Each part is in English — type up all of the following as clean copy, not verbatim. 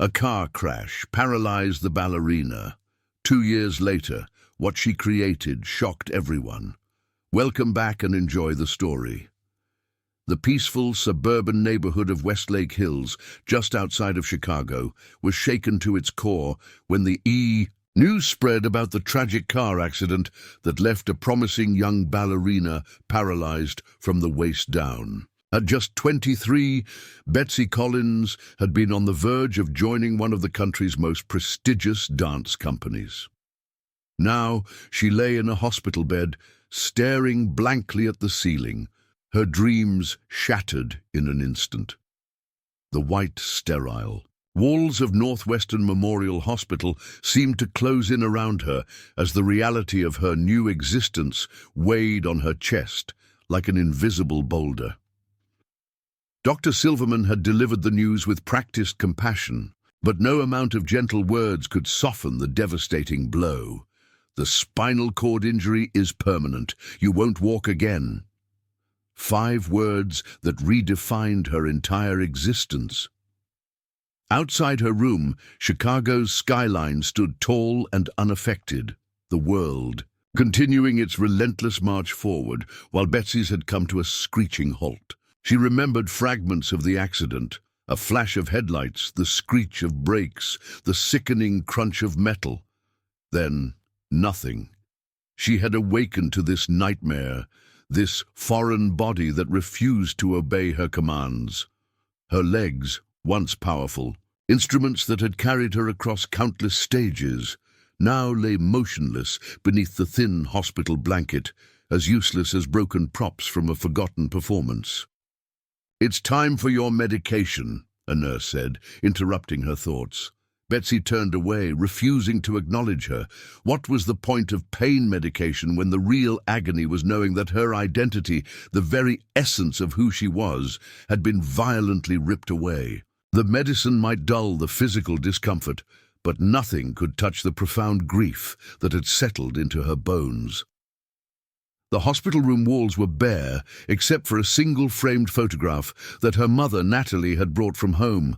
A car crash paralyzed the ballerina. 2 years later, what she created shocked everyone. Welcome back and enjoy the story. The peaceful suburban neighborhood of Westlake Hills, just outside of Chicago, was shaken to its core when the news spread about the tragic car accident that left a promising young ballerina paralyzed from the waist down. At just 23, Betsy Collins had been on the verge of joining one of the country's most prestigious dance companies. Now she lay in a hospital bed, staring blankly at the ceiling, her dreams shattered in an instant. The white, sterile walls of Northwestern Memorial Hospital seemed to close in around her as the reality of her new existence weighed on her chest like an invisible boulder. Dr. Silverman had delivered the news with practiced compassion, but no amount of gentle words could soften the devastating blow. The spinal cord injury is permanent. You won't walk again. 5 words that redefined her entire existence. Outside her room, Chicago's skyline stood tall and unaffected, the world continuing its relentless march forward, while Betsy's had come to a screeching halt. She remembered fragments of the accident, a flash of headlights, the screech of brakes, the sickening crunch of metal. Then, nothing. She had awakened to this nightmare, this foreign body that refused to obey her commands. Her legs, once powerful, instruments that had carried her across countless stages, now lay motionless beneath the thin hospital blanket, as useless as broken props from a forgotten performance. "It's time for your medication," a nurse said, interrupting her thoughts. Betsy turned away, refusing to acknowledge her. What was the point of pain medication when the real agony was knowing that her identity, the very essence of who she was, had been violently ripped away? The medicine might dull the physical discomfort, but nothing could touch the profound grief that had settled into her bones. The hospital room walls were bare, except for a single framed photograph that her mother, Natalie, had brought from home.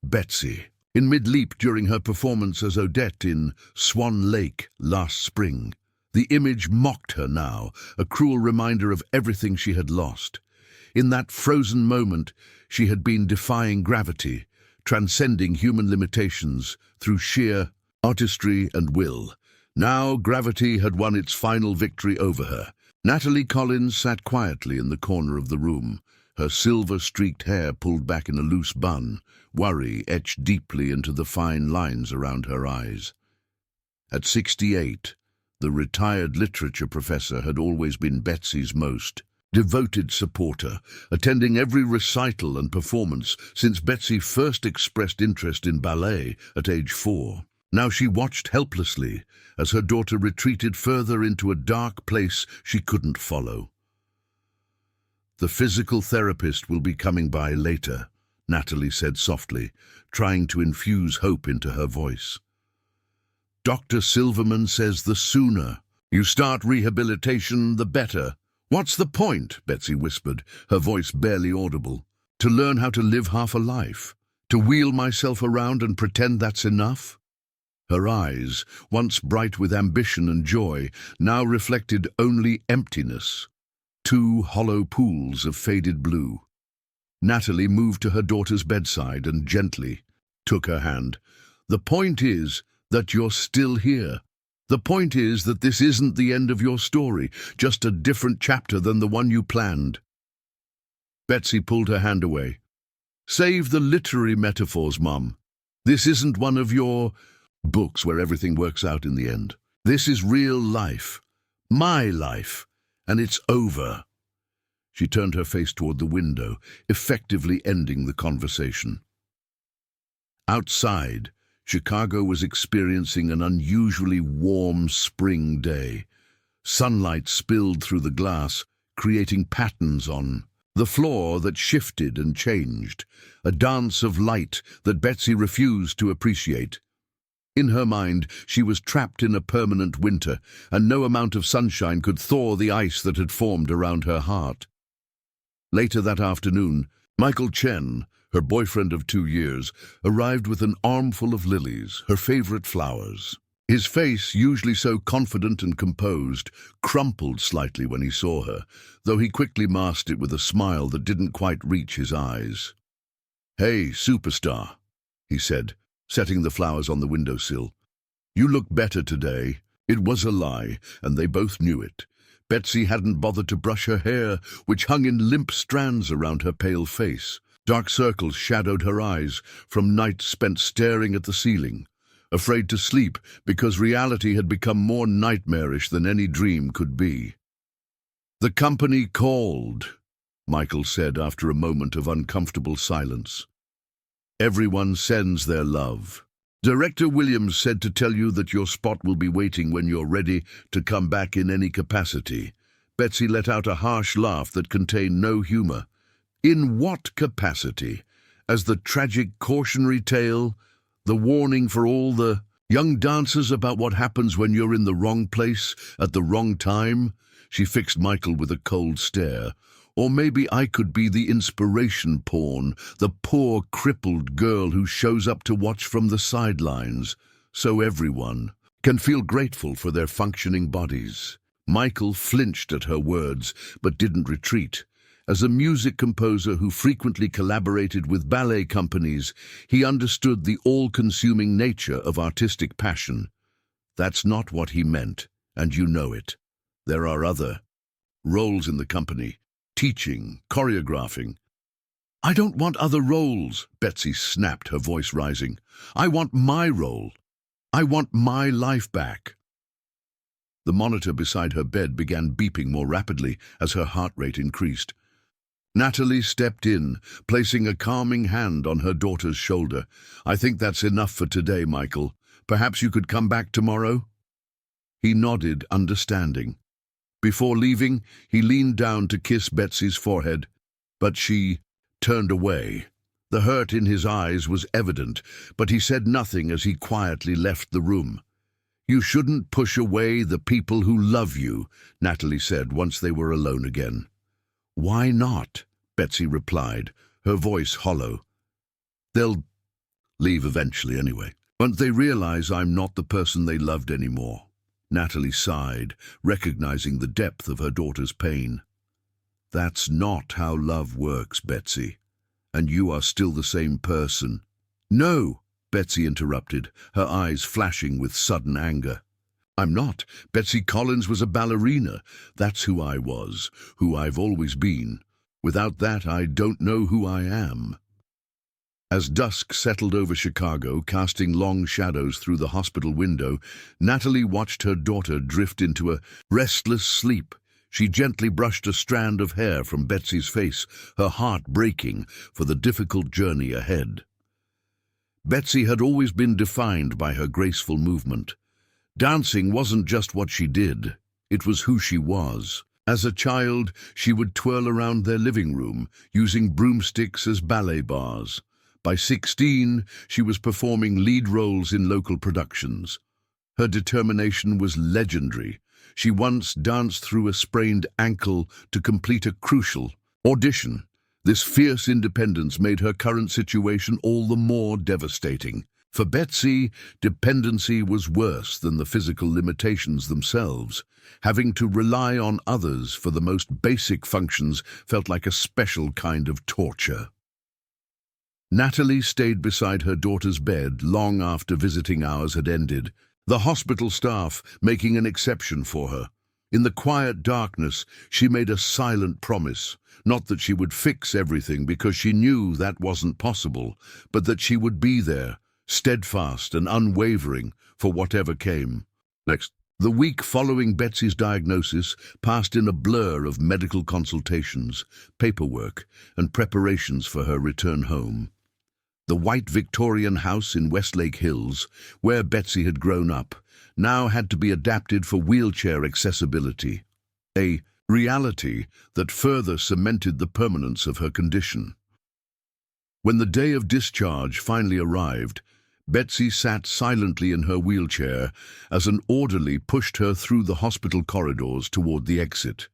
Betsy, in mid-leap during her performance as Odette in Swan Lake last spring. The image mocked her now, a cruel reminder of everything she had lost. In that frozen moment, she had been defying gravity, transcending human limitations through sheer artistry and will. Now gravity had won its final victory over her. Natalie Collins sat quietly in the corner of the room, her silver-streaked hair pulled back in a loose bun, worry etched deeply into the fine lines around her eyes. At 68, the retired literature professor had always been Betsy's most devoted supporter, attending every recital and performance since Betsy first expressed interest in ballet at age 4. Now she watched helplessly as her daughter retreated further into a dark place she couldn't follow. "The physical therapist will be coming by later," Natalie said softly, trying to infuse hope into her voice. "Dr. Silverman says the sooner you start rehabilitation, the better." "What's the point?" Betsy whispered, her voice barely audible. "To learn how to live half a life? To wheel myself around and pretend that's enough?" Her eyes, once bright with ambition and joy, now reflected only emptiness. 2 hollow pools of faded blue. Natalie moved to her daughter's bedside and gently took her hand. "The point is that you're still here. The point is that this isn't the end of your story, just a different chapter than the one you planned." Betsy pulled her hand away. "Save the literary metaphors, Mum. This isn't one of your books where everything works out in the end. This is real life. My life. And it's over." She turned her face toward the window, effectively ending the conversation. Outside, Chicago was experiencing an unusually warm spring day. Sunlight spilled through the glass, creating patterns on the floor that shifted and changed, a dance of light that Betsy refused to appreciate. In her mind, she was trapped in a permanent winter, and no amount of sunshine could thaw the ice that had formed around her heart. Later that afternoon, Michael Chen, Her boyfriend of 2 years arrived with an armful of lilies, her favorite flowers. His face, usually so confident and composed, crumpled slightly when he saw her, though he quickly masked it with a smile that didn't quite reach his eyes. "Hey, superstar," he said, setting the flowers on the windowsill. "You look better today." It was a lie, and they both knew it. Betsy hadn't bothered to brush her hair, which hung in limp strands around her pale face. Dark circles shadowed her eyes from nights spent staring at the ceiling, afraid to sleep because reality had become more nightmarish than any dream could be. "The company called," Michael said after a moment of uncomfortable silence. "Everyone sends their love. Director Williams said to tell you that your spot will be waiting when you're ready to come back in any capacity." Betsy let out a harsh laugh that contained no humor. "In what capacity? As the tragic cautionary tale? The warning for all the young dancers about what happens when you're in the wrong place at the wrong time?" She fixed Michael with a cold stare. "Or maybe I could be the inspiration pawn, the poor crippled girl who shows up to watch from the sidelines, so everyone can feel grateful for their functioning bodies." Michael flinched at her words, but didn't retreat. As a music composer who frequently collaborated with ballet companies, he understood the all-consuming nature of artistic passion. That's not what he meant, and you know it. There are other roles in the company. Teaching, choreographing. "I don't want other roles," Betsy snapped, her voice rising. "I want my role. I want my life back." The monitor beside her bed began beeping more rapidly as her heart rate increased. Natalie stepped in, placing a calming hand on her daughter's shoulder. "I think that's enough for today, Michael. Perhaps you could come back tomorrow?" He nodded, understanding. Before leaving, he leaned down to kiss Betsy's forehead, but she turned away. The hurt in his eyes was evident, but he said nothing as he quietly left the room. "You shouldn't push away the people who love you," Natalie said once they were alone again. "Why not?" Betsy replied, her voice hollow. "They'll leave eventually anyway. Won't they realize I'm not the person they loved anymore?" Natalie sighed, recognizing the depth of her daughter's pain. "That's not how love works, Betsy. And you are still the same person." "No," Betsy interrupted, her eyes flashing with sudden anger. "I'm not. Betsy Collins was a ballerina. That's who I was, who I've always been. Without that, I don't know who I am." As dusk settled over Chicago, casting long shadows through the hospital window, Natalie watched her daughter drift into a restless sleep. She gently brushed a strand of hair from Betsy's face, her heart breaking for the difficult journey ahead. Betsy had always been defined by her graceful movement. Dancing wasn't just what she did, it was who she was. As a child, she would twirl around their living room, using broomsticks as ballet bars. By 16, she was performing lead roles in local productions. Her determination was legendary. She once danced through a sprained ankle to complete a crucial audition. This fierce independence made her current situation all the more devastating. For Betsy, dependency was worse than the physical limitations themselves. Having to rely on others for the most basic functions felt like a special kind of torture. Natalie stayed beside her daughter's bed long after visiting hours had ended, the hospital staff making an exception for her. In the quiet darkness, she made a silent promise, not that she would fix everything because she knew that wasn't possible, but that she would be there, steadfast and unwavering for whatever came. Next, the week following Betsy's diagnosis passed in a blur of medical consultations, paperwork, and preparations for her return home. The white Victorian house in Westlake Hills, where Betsy had grown up, now had to be adapted for wheelchair accessibility, a reality that further cemented the permanence of her condition. When the day of discharge finally arrived, Betsy sat silently in her wheelchair as an orderly pushed her through the hospital corridors toward the exit.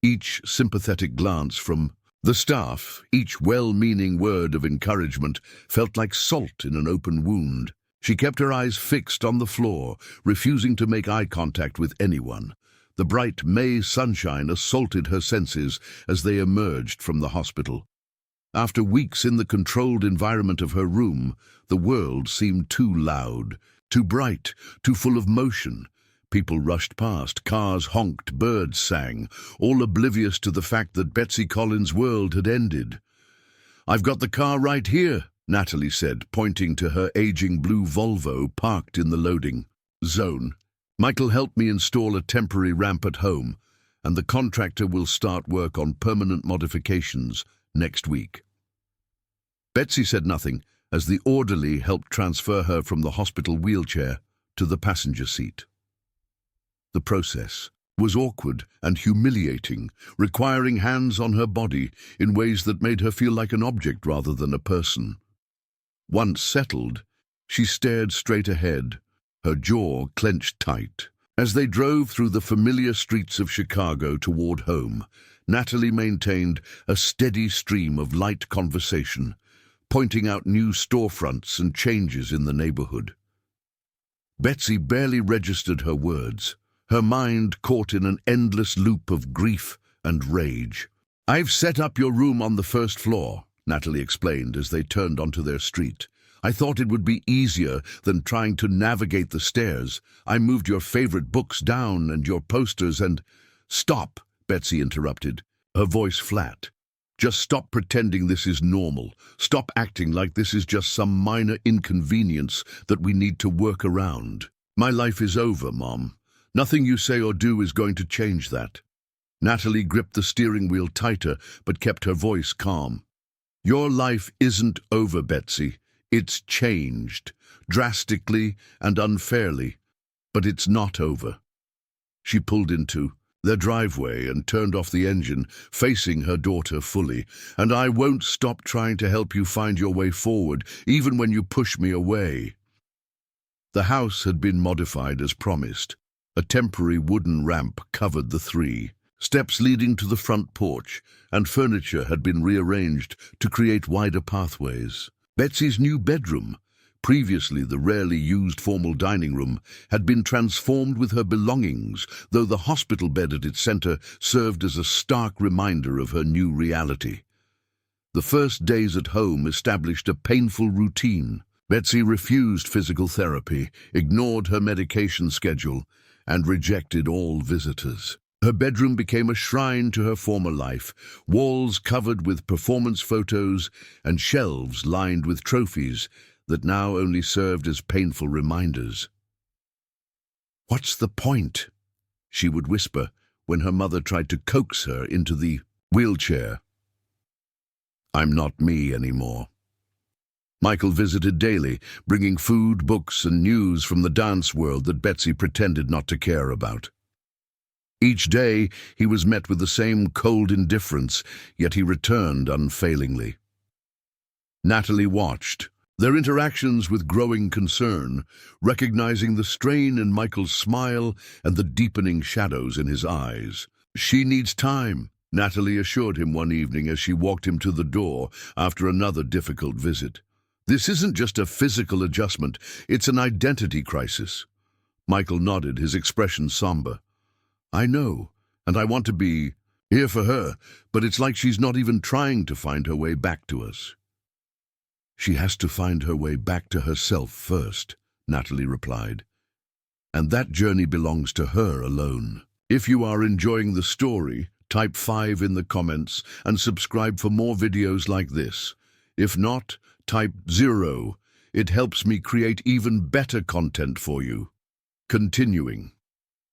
Each sympathetic glance from The staff, each well-meaning word of encouragement, felt like salt in an open wound. She kept her eyes fixed on the floor, refusing to make eye contact with anyone. The bright May sunshine assaulted her senses as they emerged from the hospital. After weeks in the controlled environment of her room, the world seemed too loud, too bright, too full of motion. People rushed past, cars honked, birds sang, all oblivious to the fact that Betsy Collins' world had ended. "I've got the car right here," Natalie said, pointing to her aging blue Volvo parked in the loading zone. "Michael helped me install a temporary ramp at home, and the contractor will start work on permanent modifications next week." Betsy said nothing as the orderly helped transfer her from the hospital wheelchair to the passenger seat. The process was awkward and humiliating, requiring hands on her body in ways that made her feel like an object rather than a person. Once settled, she stared straight ahead, her jaw clenched tight. As they drove through the familiar streets of Chicago toward home, Natalie maintained a steady stream of light conversation, pointing out new storefronts and changes in the neighborhood. Betsy barely registered her words, her mind caught in an endless loop of grief and rage. "I've set up your room on the first floor," Natalie explained as they turned onto their street. "I thought it would be easier than trying to navigate the stairs. I moved your favorite books down and your posters and—" "Stop," Betsy interrupted, her voice flat. "Just stop pretending this is normal. Stop acting like this is just some minor inconvenience that we need to work around. My life is over, Mom. Nothing you say or do is going to change that." Natalie gripped the steering wheel tighter but kept her voice calm. "Your life isn't over, Betsy. It's changed, drastically and unfairly, but it's not over." She pulled into their driveway and turned off the engine, facing her daughter fully. "And I won't stop trying to help you find your way forward, even when you push me away." The house had been modified as promised. A temporary wooden ramp covered the three steps leading to the front porch, and furniture had been rearranged to create wider pathways. Betsy's new bedroom, previously the rarely used formal dining room, had been transformed with her belongings, though the hospital bed at its center served as a stark reminder of her new reality. The first days at home established a painful routine. Betsy refused physical therapy, ignored her medication schedule, and rejected all visitors. Her bedroom became a shrine to her former life, walls covered with performance photos and shelves lined with trophies that now only served as painful reminders. "What's the point?" she would whisper when her mother tried to coax her into the wheelchair. "I'm not me anymore." Michael visited daily, bringing food, books, and news from the dance world that Betsy pretended not to care about. Each day, he was met with the same cold indifference, yet he returned unfailingly. Natalie watched, their interactions with growing concern, recognizing the strain in Michael's smile and the deepening shadows in his eyes. "She needs time," Natalie assured him one evening as she walked him to the door after another difficult visit. "This isn't just a physical adjustment, it's an identity crisis." Michael nodded, his expression somber. "I know, and I want to be here for her, but it's like she's not even trying to find her way back to us." "She has to find her way back to herself first," Natalie replied. "And that journey belongs to her alone." If you are enjoying the story, type 5 in the comments and subscribe for more videos like this. If not, type 0. It helps me create even better content for you. Continuing.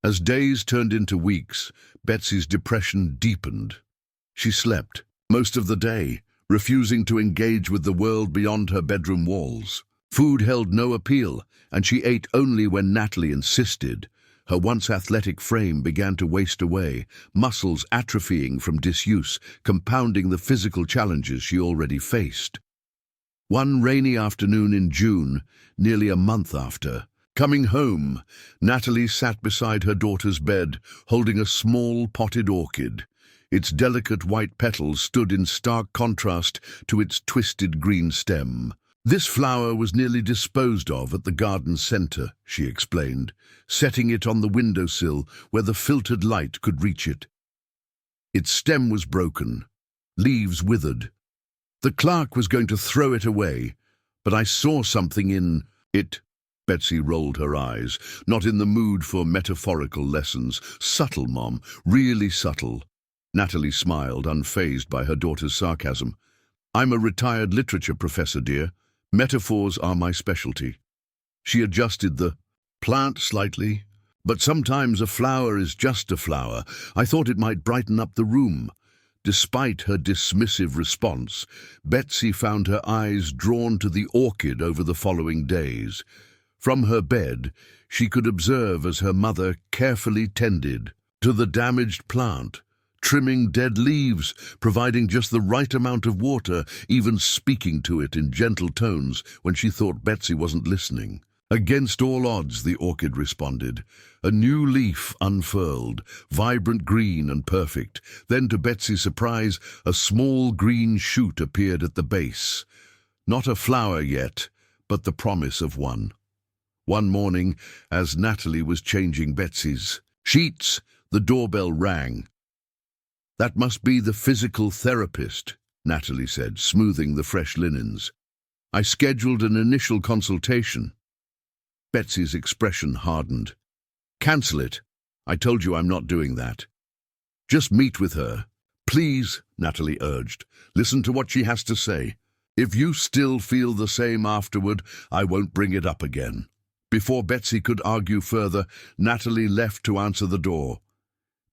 As days turned into weeks, Betsy's depression deepened. She slept most of the day, refusing to engage with the world beyond her bedroom walls. Food held no appeal, and she ate only when Natalie insisted. Her once athletic frame began to waste away, muscles atrophying from disuse, compounding the physical challenges she already faced. One rainy afternoon in June, nearly a month after, coming home, Natalie sat beside her daughter's bed, holding a small potted orchid. Its delicate white petals stood in stark contrast to its twisted green stem. "This flower was nearly disposed of at the garden centre," she explained, setting it on the windowsill where the filtered light could reach it. Its stem was broken, leaves withered. The clerk was going to throw it away, but I saw something in it. Betsy rolled her eyes, not in the mood for metaphorical lessons. "Subtle, Mom, really subtle." Natalie smiled, unfazed by her daughter's sarcasm. "I'm a retired literature professor, dear. Metaphors are my specialty." She adjusted the plant slightly. "But sometimes a flower is just a flower. I thought it might brighten up the room." Despite her dismissive response, Betsy found her eyes drawn to the orchid over the following days. From her bed, she could observe as her mother carefully tended to the damaged plant, trimming dead leaves, providing just the right amount of water, even speaking to it in gentle tones when she thought Betsy wasn't listening. "Against all odds," the orchid responded. A new leaf unfurled, vibrant green and perfect. Then, to Betsy's surprise, a small green shoot appeared at the base. Not a flower yet, but the promise of one. One morning, as Natalie was changing Betsy's sheets, the doorbell rang. "That must be the physical therapist," Natalie said, smoothing the fresh linens. "I scheduled an initial consultation." Betsy's expression hardened. "Cancel it. I told you I'm not doing that. Just meet with her." "Please," Natalie urged. "Listen to what she has to say. If you still feel the same afterward, I won't bring it up again." Before Betsy could argue further, Natalie left to answer the door.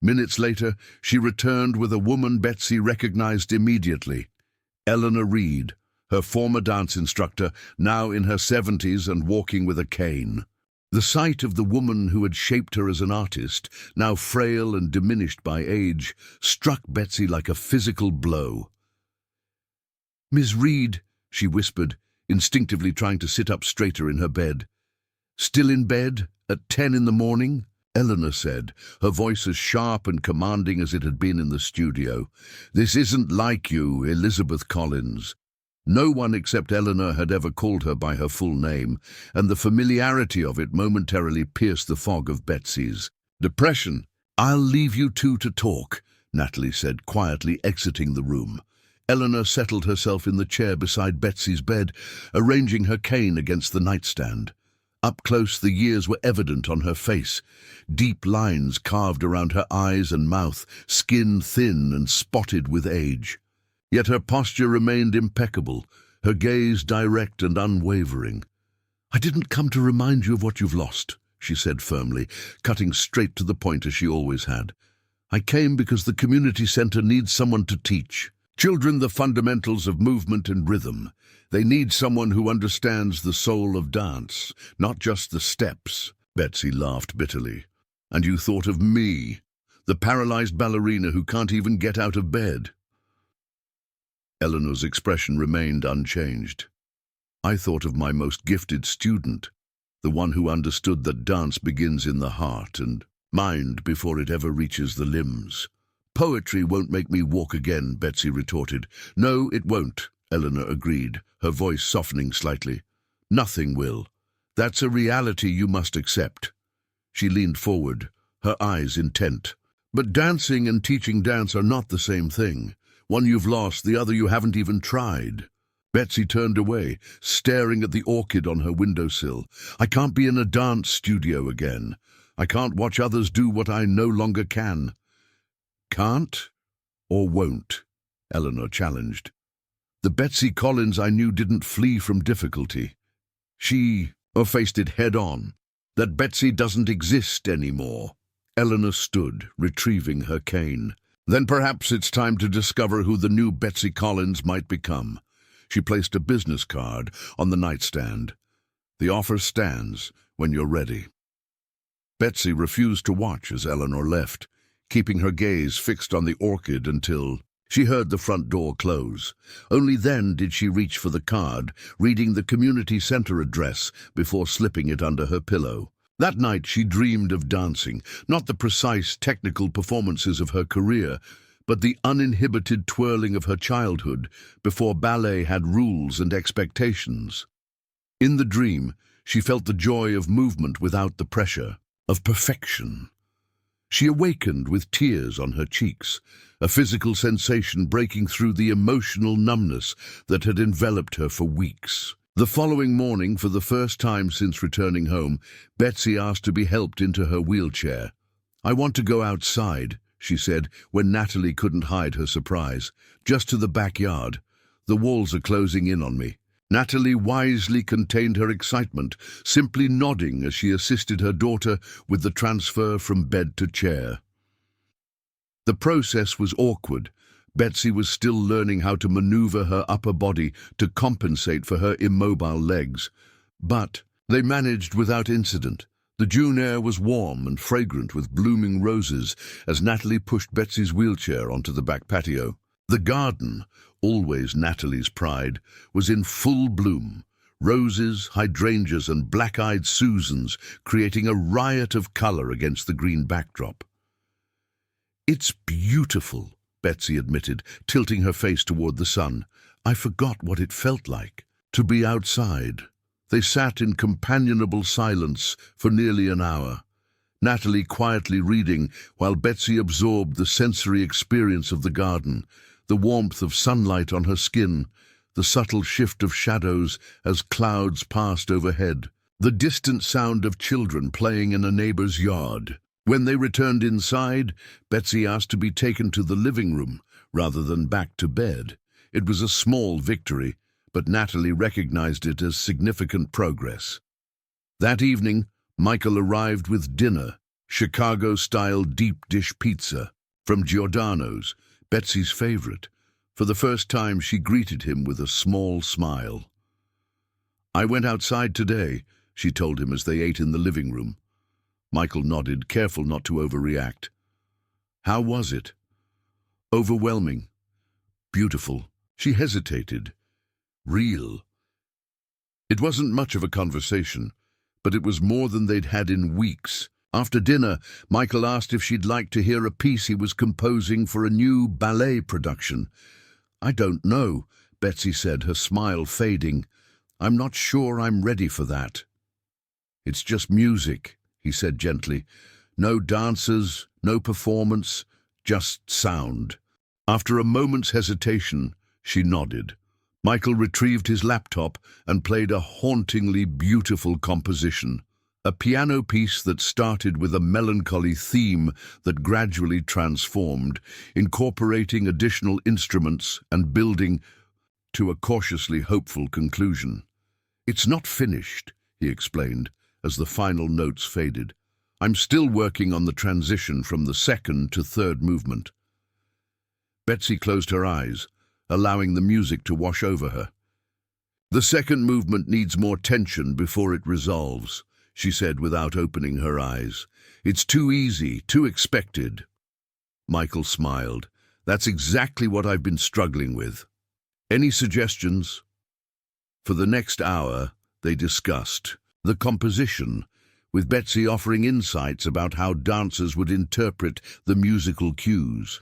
Minutes later, she returned with a woman Betsy recognized immediately. Eleanor Reed, her former dance instructor, now in her 70s and walking with a cane. The sight of the woman who had shaped her as an artist, now frail and diminished by age, struck Betsy like a physical blow. "Miss Reed," she whispered, instinctively trying to sit up straighter in her bed. "Still in bed at 10 in the morning?" Eleanor said, her voice as sharp and commanding as it had been in the studio. "This isn't like you, Elizabeth Collins." No one except Eleanor had ever called her by her full name, and the familiarity of it momentarily pierced the fog of Betsy's depression. "I'll leave you two to talk," Natalie said, quietly exiting the room. Eleanor settled herself in the chair beside Betsy's bed, arranging her cane against the nightstand. Up close, the years were evident on her face. Deep lines carved around her eyes and mouth, skin thin and spotted with age. Yet her posture remained impeccable, her gaze direct and unwavering. "I didn't come to remind you of what you've lost," she said firmly, cutting straight to the point as she always had. "I came because the community center needs someone to teach children the fundamentals of movement and rhythm. They need someone who understands the soul of dance, not just the steps." Betsy laughed bitterly. "And you thought of me, the paralyzed ballerina who can't even get out of bed?" Eleanor's expression remained unchanged. "I thought of my most gifted student, the one who understood that dance begins in the heart and mind before it ever reaches the limbs." "Poetry won't make me walk again," Betsy retorted. "No, it won't," Eleanor agreed, her voice softening slightly. "Nothing will. That's a reality you must accept." She leaned forward, her eyes intent. "But dancing and teaching dance are not the same thing. One you've lost, the other you haven't even tried." Betsy turned away, staring at the orchid on her windowsill. "I can't be in a dance studio again. I can't watch others do what I no longer can." "Can't or won't?" Eleanor challenged. "The Betsy Collins I knew didn't flee from difficulty. She faced it head on. That Betsy doesn't exist anymore." Eleanor stood, retrieving her cane. "Then perhaps it's time to discover who the new Betsy Collins might become." She placed a business card on the nightstand. "The offer stands when you're ready." Betsy refused to watch as Eleanor left, keeping her gaze fixed on the orchid until she heard the front door close. Only then did she reach for the card, reading the community center address before slipping it under her pillow. That night she dreamed of dancing, not the precise technical performances of her career, but the uninhibited twirling of her childhood before ballet had rules and expectations. In the dream, she felt the joy of movement without the pressure of perfection. She awakened with tears on her cheeks, a physical sensation breaking through the emotional numbness that had enveloped her for weeks. The following morning, for the first time since returning home, Betsy asked to be helped into her wheelchair. "I want to go outside," she said, when Natalie couldn't hide her surprise. "Just to the backyard. The walls are closing in on me." Natalie wisely contained her excitement, simply nodding as she assisted her daughter with the transfer from bed to chair. The process was awkward. Betsy was still learning how to maneuver her upper body to compensate for her immobile legs. But they managed without incident. The June air was warm and fragrant with blooming roses as Natalie pushed Betsy's wheelchair onto the back patio. The garden, always Natalie's pride, was in full bloom. Roses, hydrangeas and black-eyed Susans creating a riot of color against the green backdrop. "It's beautiful," Betsy admitted, tilting her face toward the sun. "I forgot what it felt like to be outside." They sat in companionable silence for nearly an hour, Natalie quietly reading while Betsy absorbed the sensory experience of the garden, the warmth of sunlight on her skin, the subtle shift of shadows as clouds passed overhead, the distant sound of children playing in a neighbor's yard. When they returned inside, Betsy asked to be taken to the living room rather than back to bed. It was a small victory, but Natalie recognized it as significant progress. That evening, Michael arrived with dinner, Chicago-style deep-dish pizza from Giordano's, Betsy's favorite. For the first time, she greeted him with a small smile. "I went outside today," she told him as they ate in the living room. Michael nodded, careful not to overreact. "How was it?" "Overwhelming. Beautiful." She hesitated. "Real." It wasn't much of a conversation, but it was more than they'd had in weeks. After dinner, Michael asked if she'd like to hear a piece he was composing for a new ballet production. "I don't know," Betsy said, her smile fading. "I'm not sure I'm ready for that." "It's just music," he said gently. "No dancers, no performance, just sound." After a moment's hesitation, she nodded. Michael retrieved his laptop and played a hauntingly beautiful composition, a piano piece that started with a melancholy theme that gradually transformed, incorporating additional instruments and building to a cautiously hopeful conclusion. "It's not finished," he explained, as the final notes faded. "I'm still working on the transition from the second to third movement." Betsy closed her eyes, allowing the music to wash over her. "The second movement needs more tension before it resolves," she said without opening her eyes. "It's too easy, too expected." Michael smiled. "That's exactly what I've been struggling with. Any suggestions?" For the next hour, they discussed the composition, with Betsy offering insights about how dancers would interpret the musical cues.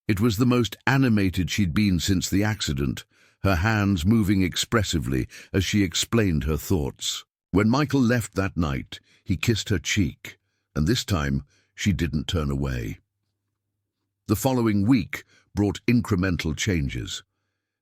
It was the most animated she'd been since the accident, her hands moving expressively as she explained her thoughts. When Michael left that night, he kissed her cheek, and this time she didn't turn away. The following week brought incremental changes.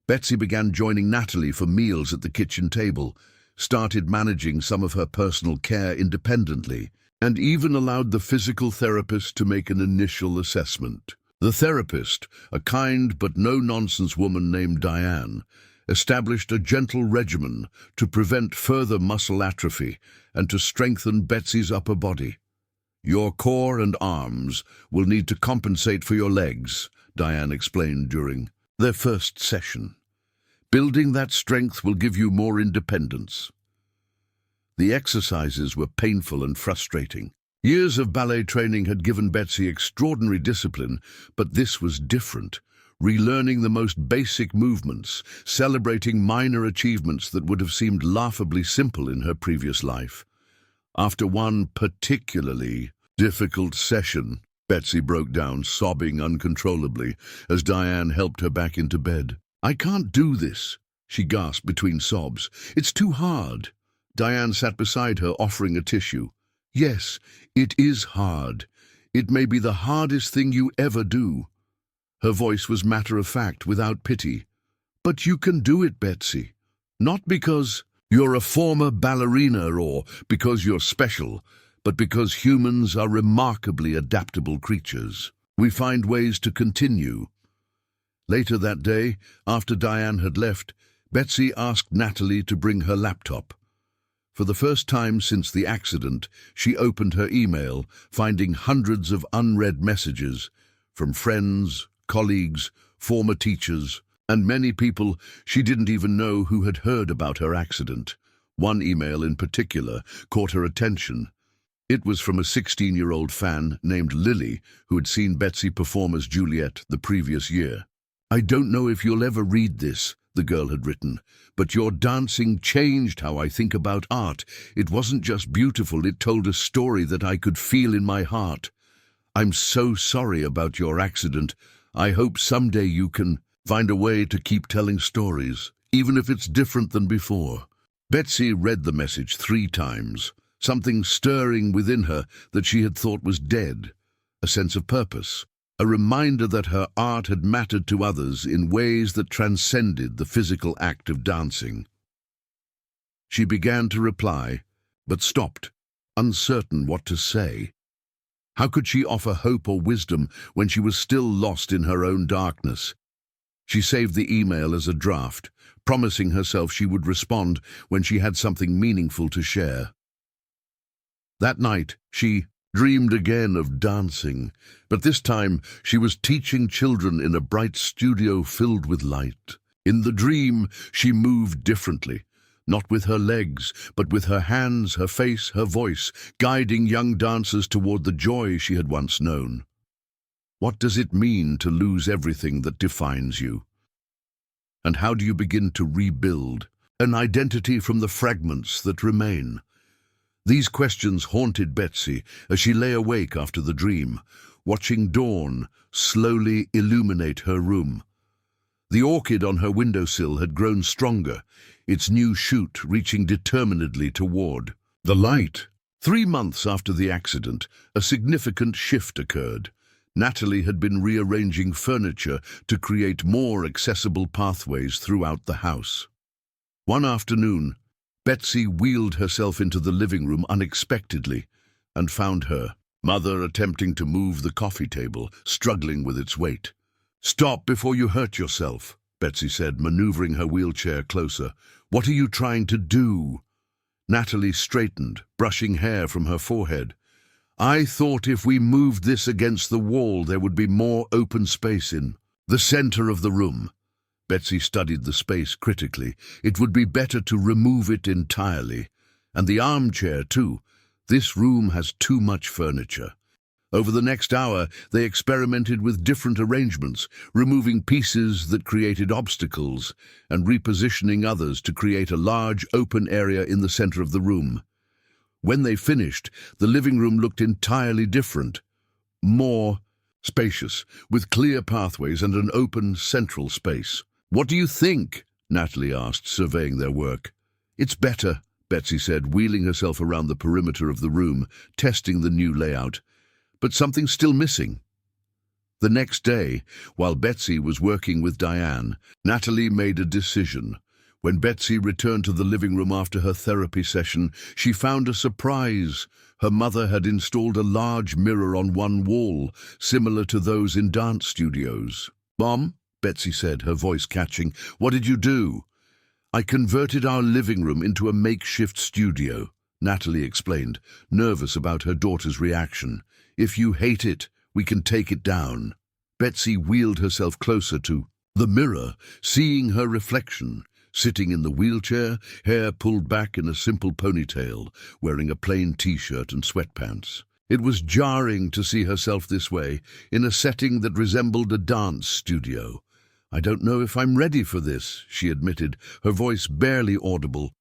Betsy began joining Natalie for meals at the kitchen table, started managing some of her personal care independently, and even allowed the physical therapist to make an initial assessment. The therapist, a kind but no-nonsense woman named Diane, established a gentle regimen to prevent further muscle atrophy and to strengthen Betsy's upper body. "Your core and arms will need to compensate for your legs," Diane explained during their first session. "Building that strength will give you more independence." The exercises were painful and frustrating. Years of ballet training had given Betsy extraordinary discipline, but this was different. Relearning the most basic movements, celebrating minor achievements that would have seemed laughably simple in her previous life. After one particularly difficult session, Betsy broke down, sobbing uncontrollably as Diane helped her back into bed. "I can't do this," she gasped between sobs. "It's too hard." Diane sat beside her, offering a tissue. "Yes, it is hard. It may be the hardest thing you ever do." Her voice was matter-of-fact, without pity. "But you can do it, Betsy. Not because you're a former ballerina or because you're special, but because humans are remarkably adaptable creatures. We find ways to continue." Later that day, after Diane had left, Betsy asked Natalie to bring her laptop. For the first time since the accident, she opened her email, finding hundreds of unread messages from friends, colleagues, former teachers, and many people she didn't even know who had heard about her accident. One email in particular caught her attention. It was from a 16-year-old fan named Lily who had seen Betsy perform as Juliet the previous year. "I don't know if you'll ever read this," the girl had written, "but your dancing changed how I think about art. It wasn't just beautiful, it told a story that I could feel in my heart. I'm so sorry about your accident. I hope someday you can find a way to keep telling stories, even if it's different than before." Betsy read the message 3 times, something stirring within her that she had thought was dead, a sense of purpose, a reminder that her art had mattered to others in ways that transcended the physical act of dancing. She began to reply, but stopped, uncertain what to say. How could she offer hope or wisdom when she was still lost in her own darkness? She saved the email as a draft, promising herself she would respond when she had something meaningful to share. That night, she dreamed again of dancing, but this time she was teaching children in a bright studio filled with light. In the dream, she moved differently, not with her legs, but with her hands, her face, her voice, guiding young dancers toward the joy she had once known. What does it mean to lose everything that defines you? And how do you begin to rebuild an identity from the fragments that remain? These questions haunted Betsy as she lay awake after the dream, watching dawn slowly illuminate her room. The orchid on her windowsill had grown stronger, its new shoot reaching determinedly toward the light. 3 months after the accident, a significant shift occurred. Natalie had been rearranging furniture to create more accessible pathways throughout the house. One afternoon, Betsy wheeled herself into the living room unexpectedly and found her mother attempting to move the coffee table, struggling with its weight. "Stop before you hurt yourself," Betsy said, maneuvering her wheelchair closer. "What are you trying to do?" Natalie straightened, brushing hair from her forehead. "I thought if we moved this against the wall, there would be more open space in the center of the room." Betsy studied the space critically. "It would be better to remove it entirely. And the armchair, too. This room has too much furniture." Over the next hour, they experimented with different arrangements, removing pieces that created obstacles and repositioning others to create a large open area in the center of the room. When they finished, the living room looked entirely different, more spacious, with clear pathways and an open central space. "What do you think?" Natalie asked, surveying their work. "It's better," Betsy said, wheeling herself around the perimeter of the room, testing the new layout. "But something's still missing." The next day, while Betsy was working with Diane, Natalie made a decision. When Betsy returned to the living room after her therapy session, she found a surprise. Her mother had installed a large mirror on one wall, similar to those in dance studios. "Mom," Betsy said, her voice catching, "what did you do?" "I converted our living room into a makeshift studio," Natalie explained, nervous about her daughter's reaction. "If you hate it, we can take it down." Betsy wheeled herself closer to the mirror, seeing her reflection, sitting in the wheelchair, hair pulled back in a simple ponytail, wearing a plain t-shirt and sweatpants. It was jarring to see herself this way, in a setting that resembled a dance studio. "I don't know if I'm ready for this," she admitted, her voice barely audible.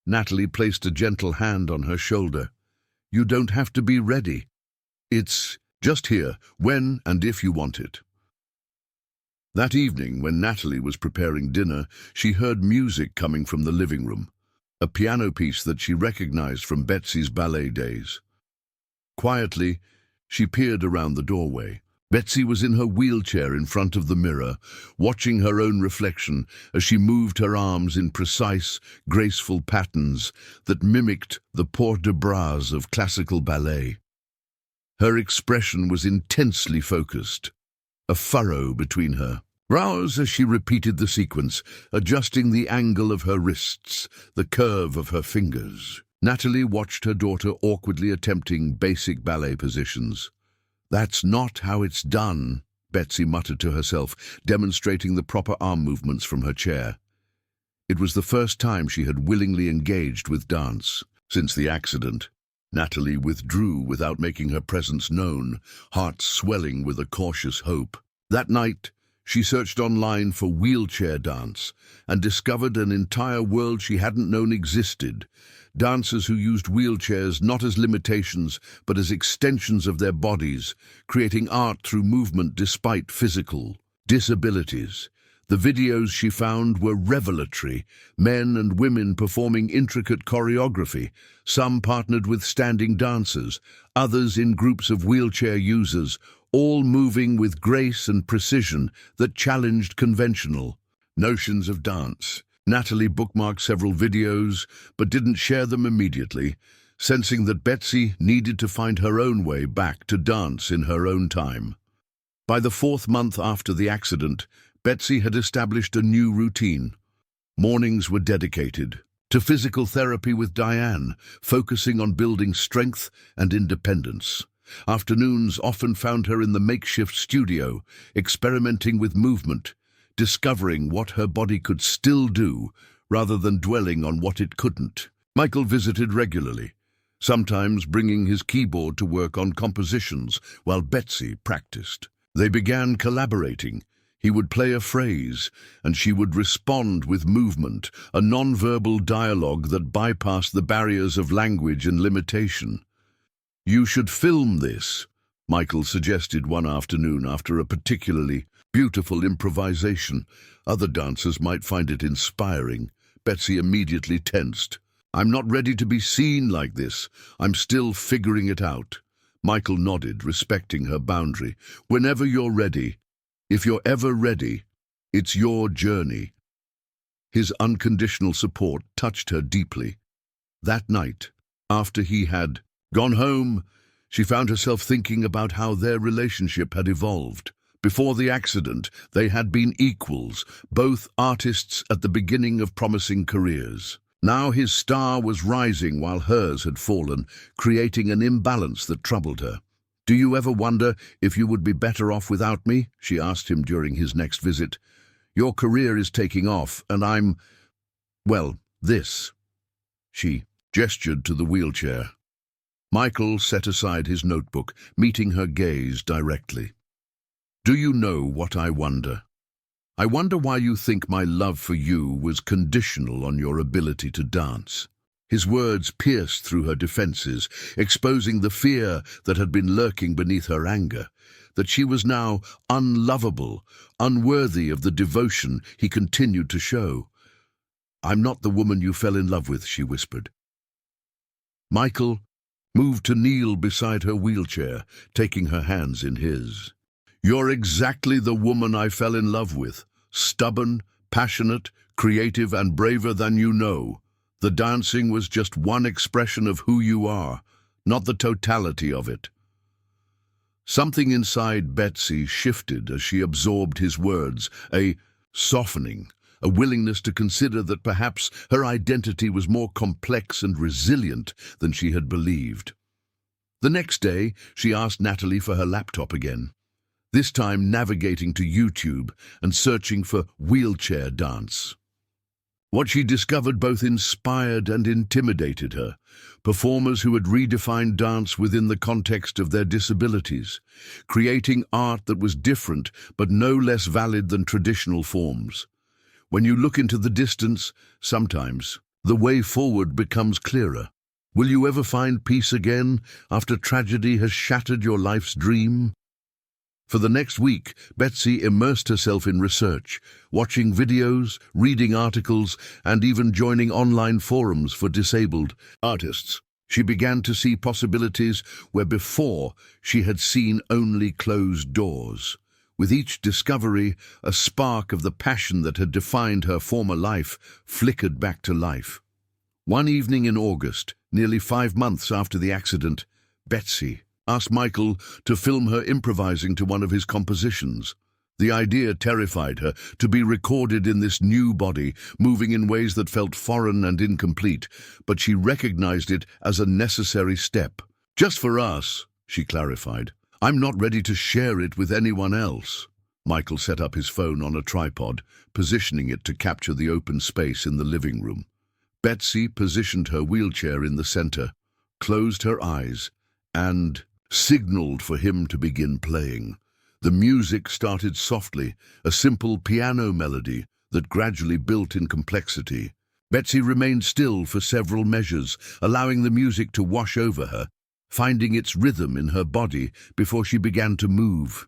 Natalie placed a gentle hand on her shoulder. "You don't have to be ready. It's Just here, when and if you want it. That evening, when Natalie was preparing dinner, she heard music coming from the living room, a piano piece that she recognized from Betsy's ballet days. Quietly, she peered around the doorway. Betsy was in her wheelchair in front of the mirror, watching her own reflection as she moved her arms in precise, graceful patterns that mimicked the port de bras of classical ballet. Her expression was intensely focused, a furrow between her brows as she repeated the sequence, adjusting the angle of her wrists, the curve of her fingers. Natalie watched her daughter awkwardly attempting basic ballet positions. "That's not how it's done," Betsy muttered to herself, demonstrating the proper arm movements from her chair. It was the first time she had willingly engaged with dance. Since the accident, Natalie withdrew without making her presence known, heart swelling with a cautious hope. That night, she searched online for wheelchair dance and discovered an entire world she hadn't known existed. Dancers who used wheelchairs not as limitations but as extensions of their bodies, creating art through movement despite physical disabilities. The videos she found were revelatory, men and women performing intricate choreography, some partnered with standing dancers, others in groups of wheelchair users, all moving with grace and precision that challenged conventional notions of dance. Natalie bookmarked several videos, but didn't share them immediately, sensing that Betsy needed to find her own way back to dance in her own time. By the 4th month after the accident, Betsy had established a new routine. Mornings were dedicated to physical therapy with Diane, focusing on building strength and independence. Afternoons often found her in the makeshift studio, experimenting with movement, discovering what her body could still do rather than dwelling on what it couldn't. Michael visited regularly, sometimes bringing his keyboard to work on compositions while Betsy practiced. They began collaborating. He would play a phrase, and she would respond with movement, a non-verbal dialogue that bypassed the barriers of language and limitation. "You should film this," Michael suggested one afternoon after a particularly beautiful improvisation. Other dancers might find it inspiring. Betsy immediately tensed. "I'm not ready to be seen like this. I'm still figuring it out." Michael nodded, respecting her boundary. "Whenever you're ready. If you're ever ready, it's your journey." His unconditional support touched her deeply. That night, after he had gone home, she found herself thinking about how their relationship had evolved. Before the accident, they had been equals, both artists at the beginning of promising careers. Now his star was rising while hers had fallen, creating an imbalance that troubled her. "Do you ever wonder if you would be better off without me?" she asked him during his next visit. "Your career is taking off, and this." She gestured to the wheelchair. Michael set aside his notebook, meeting her gaze directly. "Do you know what I wonder? I wonder why you think my love for you was conditional on your ability to dance." His words pierced through her defenses, exposing the fear that had been lurking beneath her anger, that she was now unlovable, unworthy of the devotion he continued to show. "I'm not the woman you fell in love with," she whispered. Michael moved to kneel beside her wheelchair, taking her hands in his. "You're exactly the woman I fell in love with, stubborn, passionate, creative, and braver than you know. The dancing was just one expression of who you are, not the totality of it." Something inside Betsy shifted as she absorbed his words, a softening, a willingness to consider that perhaps her identity was more complex and resilient than she had believed. The next day, she asked Natalie for her laptop again, this time navigating to YouTube and searching for wheelchair dance. What she discovered both inspired and intimidated her. Performers who had redefined dance within the context of their disabilities, creating art that was different but no less valid than traditional forms. When you look into the distance, sometimes the way forward becomes clearer. Will you ever find peace again after tragedy has shattered your life's dream? For the next week, Betsy immersed herself in research, watching videos, reading articles, and even joining online forums for disabled artists. She began to see possibilities where before she had seen only closed doors. With each discovery, a spark of the passion that had defined her former life flickered back to life. One evening in August, nearly 5 months after the accident, Betsy asked Michael to film her improvising to one of his compositions. The idea terrified her, to be recorded in this new body, moving in ways that felt foreign and incomplete, but she recognized it as a necessary step. "Just for us," she clarified. "I'm not ready to share it with anyone else." Michael set up his phone on a tripod, positioning it to capture the open space in the living room. Betsy positioned her wheelchair in the center, closed her eyes, and signaled for him to begin playing. The music started softly, a simple piano melody that gradually built in complexity. Betsy remained still for several measures, allowing the music to wash over her, finding its rhythm in her body before she began to move.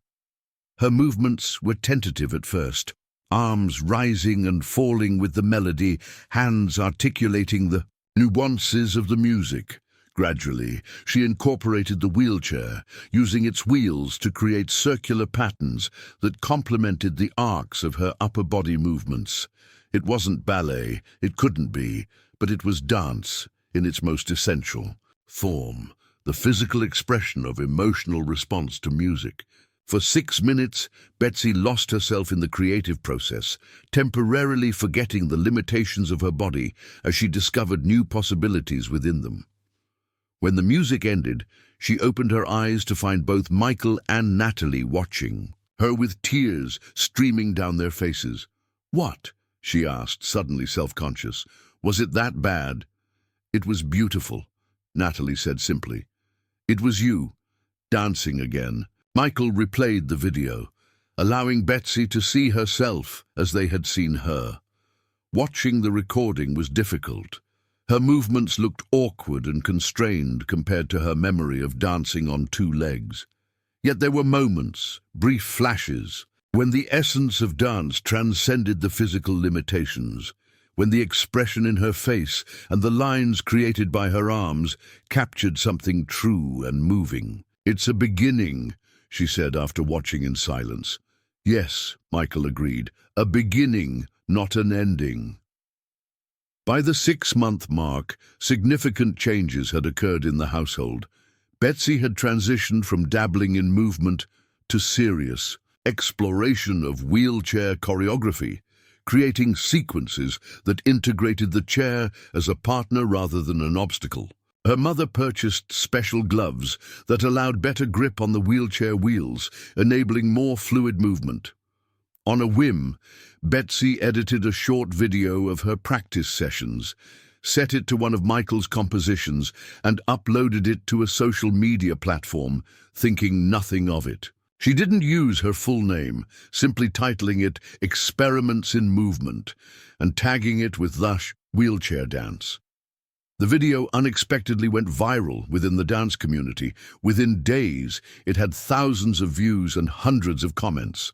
Her movements were tentative at first, arms rising and falling with the melody, hands articulating the nuances of the music. Gradually, she incorporated the wheelchair, using its wheels to create circular patterns that complemented the arcs of her upper body movements. It wasn't ballet, it couldn't be, but it was dance in its most essential form, the physical expression of emotional response to music. For 6 minutes, Betsy lost herself in the creative process, temporarily forgetting the limitations of her body as she discovered new possibilities within them. When the music ended, she opened her eyes to find both Michael and Natalie watching, her with tears streaming down their faces. "What?" she asked, suddenly self-conscious. "Was it that bad?" "It was beautiful," Natalie said simply. "It was you, dancing again." Michael replayed the video, allowing Betsy to see herself as they had seen her. Watching the recording was difficult. Her movements looked awkward and constrained compared to her memory of dancing on 2 legs. Yet there were moments, brief flashes, when the essence of dance transcended the physical limitations, when the expression in her face and the lines created by her arms captured something true and moving. "It's a beginning," she said after watching in silence. "Yes," Michael agreed, "a beginning, not an ending." By the 6-month mark, significant changes had occurred in the household. Betsy had transitioned from dabbling in movement to serious exploration of wheelchair choreography, creating sequences that integrated the chair as a partner rather than an obstacle. Her mother purchased special gloves that allowed better grip on the wheelchair wheels, enabling more fluid movement. On a whim, Betsy edited a short video of her practice sessions, set it to one of Michael's compositions, and uploaded it to a social media platform, thinking nothing of it. She didn't use her full name, simply titling it "Experiments in Movement" and tagging it with lush wheelchair dance. The video unexpectedly went viral within the dance community. Within days, it had thousands of views and hundreds of comments.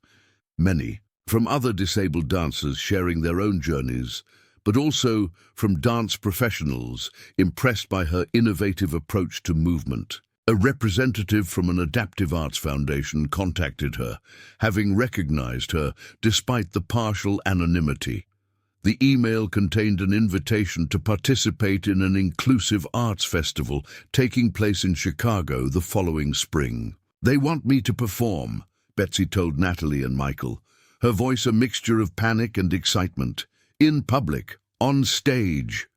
Many from other disabled dancers sharing their own journeys, but also from dance professionals impressed by her innovative approach to movement. A representative from an adaptive arts foundation contacted her, having recognized her despite the partial anonymity. The email contained an invitation to participate in an inclusive arts festival taking place in Chicago the following spring. "They want me to perform," Betsy told Natalie and Michael, her voice a mixture of panic and excitement. "In public, on stage."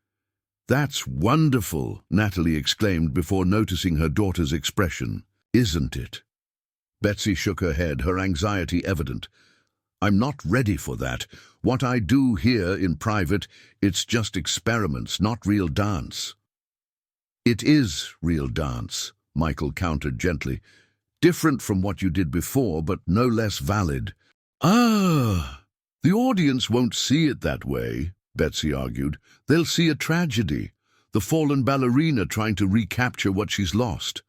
"That's wonderful," Natalie exclaimed before noticing her daughter's expression. "Isn't it?" Betsy shook her head, her anxiety evident. "I'm not ready for that. What I do here in private, it's just experiments, not real dance." "It is real dance," Michael countered gently. "Different from what you did before, but no less valid." "Ah, the audience won't see it that way," Betsy argued. "They'll see a tragedy. the fallen ballerina trying to recapture what she's lost.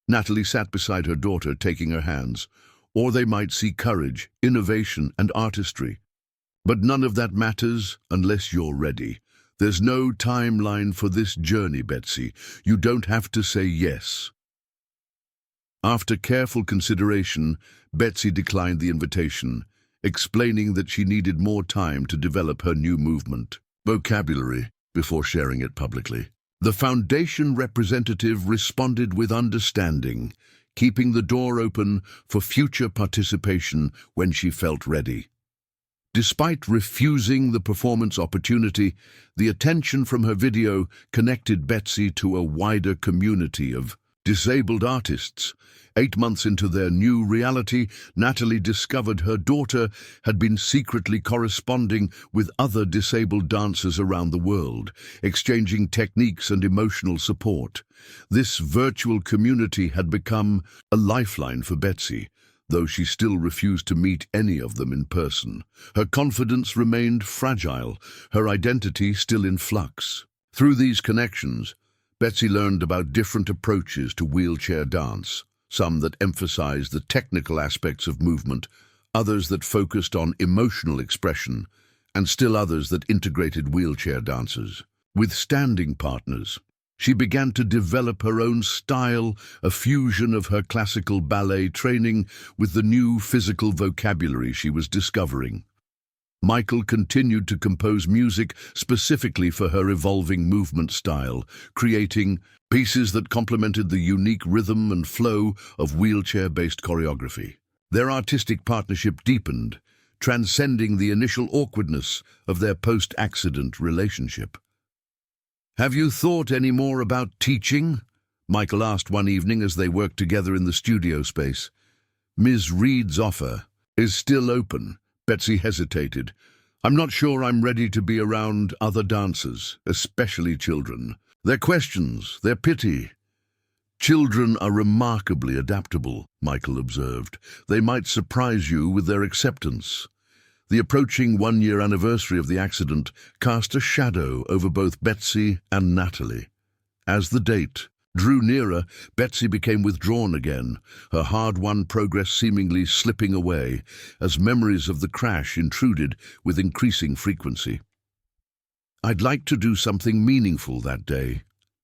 Natalie sat beside her daughter, taking her hands. Or they might see courage, innovation, and artistry. But none of that matters unless you're ready. There's no timeline for this journey, Betsy. You don't have to say yes. After careful consideration, Betsy declined the invitation, explaining that she needed more time to develop her new movement vocabulary before sharing it publicly. The foundation representative responded with understanding, keeping the door open for future participation when she felt ready. Despite refusing the performance opportunity, the attention from her video connected Betsy to a wider community of disabled artists. 8 months into their new reality, Natalie discovered her daughter had been secretly corresponding with other disabled dancers around the world, exchanging techniques and emotional support. This virtual community had become a lifeline for Betsy, though she still refused to meet any of them in person. Her confidence remained fragile, her identity still in flux. Through these connections, Betsy learned about different approaches to wheelchair dance, some that emphasized the technical aspects of movement, others that focused on emotional expression, and still others that integrated wheelchair dancers. With standing partners, she began to develop her own style, a fusion of her classical ballet training with the new physical vocabulary she was discovering. Michael continued to compose music specifically for her evolving movement style, creating pieces that complemented the unique rhythm and flow of wheelchair-based choreography. Their artistic partnership deepened, transcending the initial awkwardness of their post-accident relationship. "Have you thought any more about teaching?" Michael asked one evening as they worked together in the studio space. "Ms. Reed's offer is still open." Betsy hesitated. "I'm not sure I'm ready to be around other dancers, especially children. Their questions, their pity." "Children are remarkably adaptable," Michael observed. "They might surprise you with their acceptance." The approaching one-year anniversary of the accident cast a shadow over both Betsy and Natalie. As the date drew nearer, Betsy became withdrawn again, her hard-won progress seemingly slipping away as memories of the crash intruded with increasing frequency. "I'd like to do something meaningful that day,"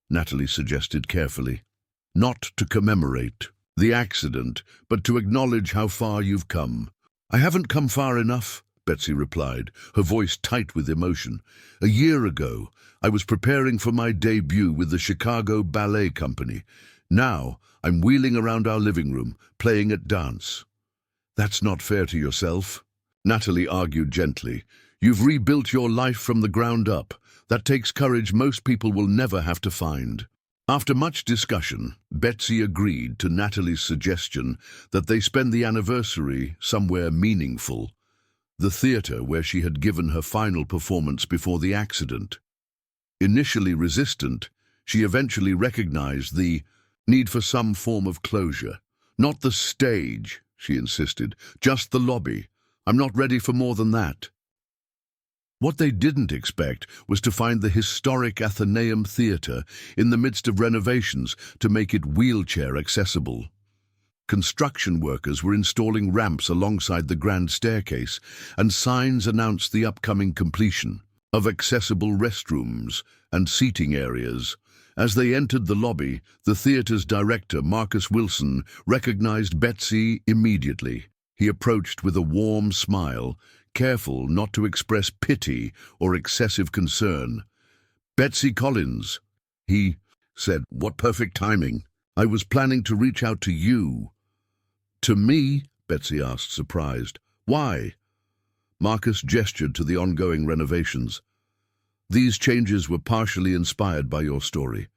Natalie suggested carefully. "Not to commemorate the accident, but to acknowledge how far you've come." "I haven't come far enough," Betsy replied, her voice tight with emotion. "A year ago, I was preparing for my debut with the Chicago Ballet Company. Now, I'm wheeling around our living room, playing at dance." "That's not fair to yourself," Natalie argued gently. "You've rebuilt your life from the ground up. That takes courage most people will never have to find." After much discussion, Betsy agreed to Natalie's suggestion that they spend the anniversary somewhere meaningful, the theater where she had given her final performance before the accident. Initially resistant, she eventually recognized the need for some form of closure. "Not the stage," she insisted, "just the lobby. I'm not ready for more than that." What they didn't expect was to find the historic Athenaeum Theatre in the midst of renovations to make it wheelchair accessible. Construction workers were installing ramps alongside the grand staircase, and signs announced the upcoming completion of accessible restrooms and seating areas. As they entered the lobby, the theater's director, Marcus Wilson, recognized Betsy immediately. He approached with a warm smile, careful not to express pity or excessive concern. "Betsy Collins," he said. "What perfect timing. I was planning to reach out to you." "To me?" Betsy asked, surprised. "Why?" Marcus gestured to the ongoing renovations. "These changes were partially inspired by your story.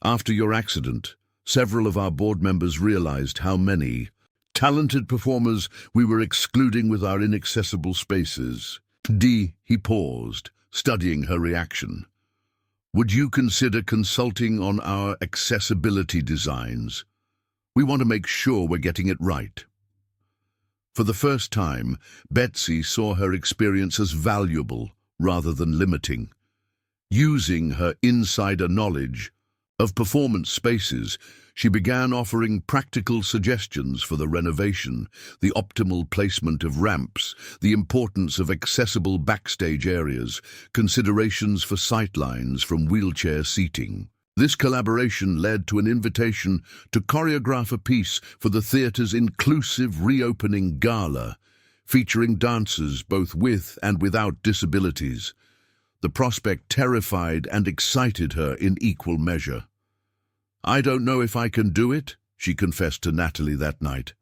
After your accident, several of our board members realized how many talented performers we were excluding with our inaccessible spaces." He paused, studying her reaction. "Would you consider consulting on our accessibility designs? We want to make sure we're getting it right." For the first time, Betsy saw her experience as valuable rather than limiting. Using her insider knowledge of performance spaces, she began offering practical suggestions for the renovation, the optimal placement of ramps, the importance of accessible backstage areas, considerations for sightlines from wheelchair seating. This collaboration led to an invitation to choreograph a piece for the theatre's inclusive reopening gala, featuring dancers both with and without disabilities. The prospect terrified and excited her in equal measure. "I don't know if I can do it," she confessed to Natalie that night.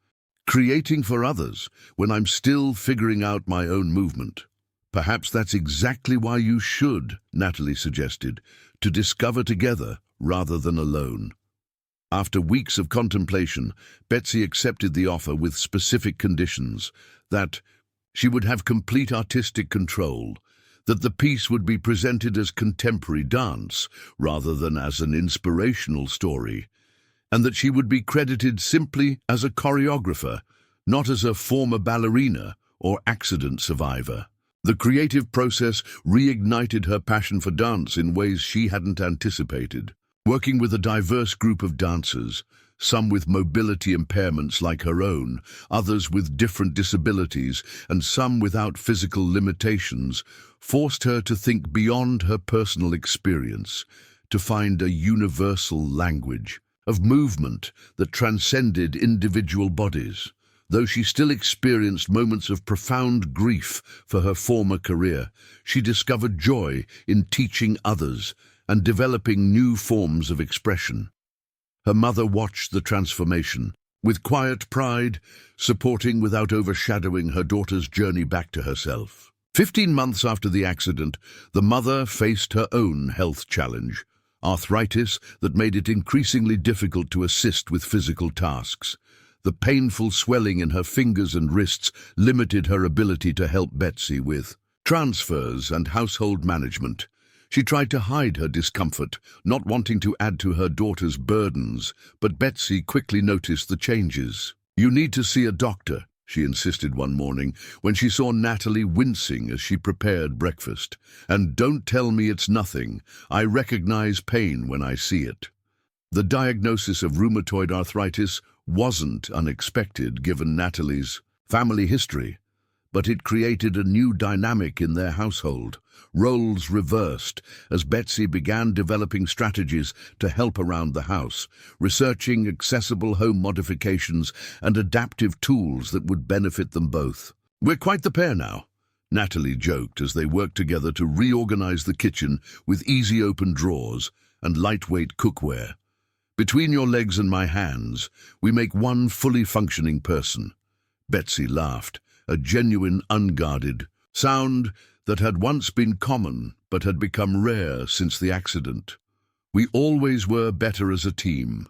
"Creating for others when I'm still figuring out my own movement." "Perhaps that's exactly why you should," Natalie suggested, "to discover together rather than alone." After weeks of contemplation, Betsy accepted the offer with specific conditions: that she would have complete artistic control, that the piece would be presented as contemporary dance rather than as an inspirational story, and that she would be credited simply as a choreographer, not as a former ballerina or accident survivor. The creative process reignited her passion for dance in ways she hadn't anticipated. Working with a diverse group of dancers, some with mobility impairments like her own, others with different disabilities, and some without physical limitations, forced her to think beyond her personal experience, to find a universal language of movement that transcended individual bodies. Though she still experienced moments of profound grief for her former career, she discovered joy in teaching others and developing new forms of expression. Her mother watched the transformation with quiet pride, supporting without overshadowing her daughter's journey back to herself. 15 months after the accident, the mother faced her own health challenge, arthritis that made it increasingly difficult to assist with physical tasks. The painful swelling in her fingers and wrists limited her ability to help Betsy with transfers and household management. She tried to hide her discomfort, not wanting to add to her daughter's burdens, but Betsy quickly noticed the changes. "You need to see a doctor," she insisted one morning when she saw Natalie wincing as she prepared breakfast. "And don't tell me it's nothing. I recognize pain when I see it." The diagnosis of rheumatoid arthritis wasn't unexpected given Natalie's family history, but it created a new dynamic in their household. Roles reversed as Betsy began developing strategies to help around the house, researching accessible home modifications and adaptive tools that would benefit them both. "We're quite the pair now," Natalie joked as they worked together to reorganize the kitchen with easy open drawers and lightweight cookware. "Between your legs and my hands, we make one fully functioning person." Betsy laughed, a genuine, unguarded sound that had once been common but had become rare since the accident. "We always were better as a team."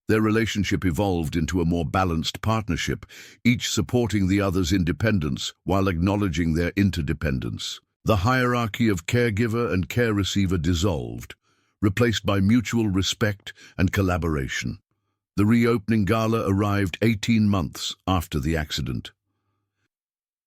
Their relationship evolved into a more balanced partnership, each supporting the other's independence while acknowledging their interdependence. The hierarchy of caregiver and care receiver dissolved, replaced by mutual respect and collaboration. The reopening gala arrived 18 months after the accident.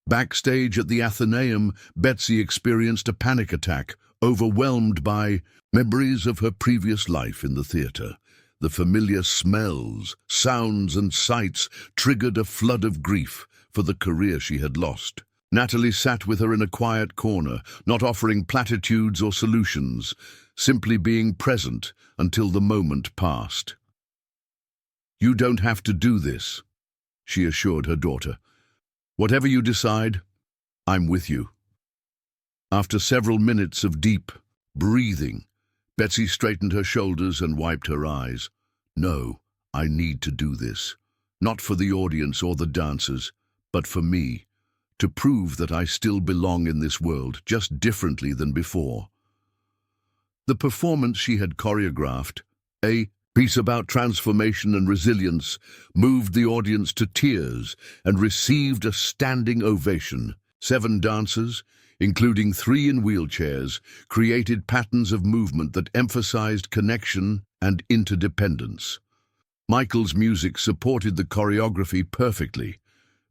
Backstage at the Athenaeum, Betsy experienced a panic attack, overwhelmed by memories of her previous life in the theater. The familiar smells, sounds, and sights triggered a flood of grief for the career she had lost. Natalie sat with her in a quiet corner, not offering platitudes or solutions, simply being present until the moment passed. "You don't have to do this," she assured her daughter. "Whatever you decide, I'm with you." After several minutes of deep breathing, Betsy straightened her shoulders and wiped her eyes. "No, I need to do this. Not for the audience or the dancers, but for me, to prove that I still belong in this world, just differently than before." The performance she had choreographed, a piece about transformation and resilience, moved the audience to tears and received a standing ovation. 7 dancers, including 3 in wheelchairs, created patterns of movement that emphasized connection and interdependence. Michael's music supported the choreography perfectly,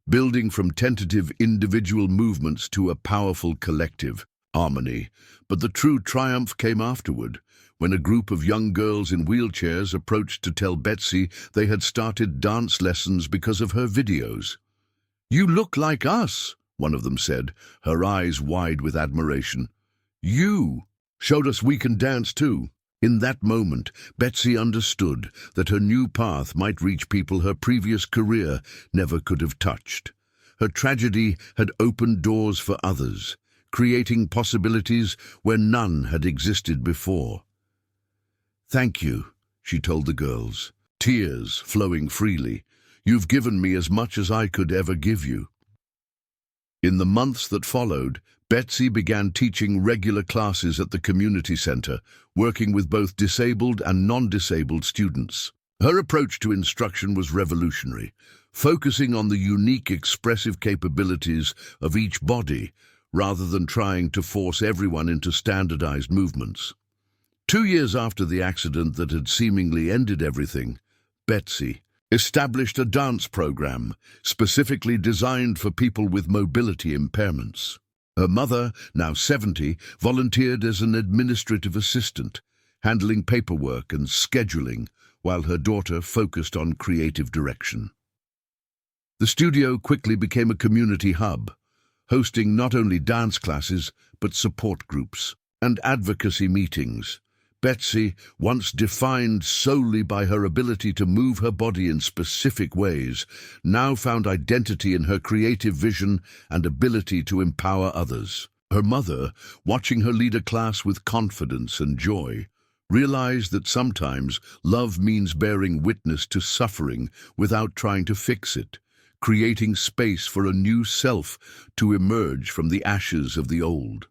building from tentative individual movements to a powerful collective. harmony, but the true triumph came afterward, when a group of young girls in wheelchairs approached to tell Betsy they had started dance lessons because of her videos. "You look like us," one of them said, her eyes wide with admiration. "You showed us we can dance too." In that moment, Betsy understood that her new path might reach people her previous career never could have touched. Her tragedy had opened doors for others, creating possibilities where none had existed before. "Thank you," she told the girls, tears flowing freely. "You've given me as much as I could ever give you." In the months that followed, Betsy began teaching regular classes at the community center, working with both disabled and non-disabled students. Her approach to instruction was revolutionary, focusing on the unique expressive capabilities of each body rather than trying to force everyone into standardized movements. 2 years after the accident that had seemingly ended everything, Betsy established a dance program specifically designed for people with mobility impairments. Her mother, now 70, volunteered as an administrative assistant, handling paperwork and scheduling, while her daughter focused on creative direction. The studio quickly became a community hub, hosting not only dance classes, but support groups and advocacy meetings. Betsy, once defined solely by her ability to move her body in specific ways, now found identity in her creative vision and ability to empower others. Her mother, watching her lead a class with confidence and joy, realized that sometimes love means bearing witness to suffering without trying to fix it, creating space for a new self to emerge from the ashes of the old.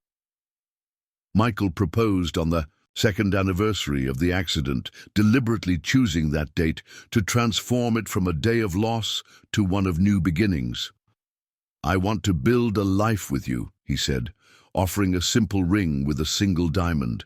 Michael proposed on the second anniversary of the accident, deliberately choosing that date to transform it from a day of loss to one of new beginnings. "I want to build a life with you," he said, offering a simple ring with a single diamond.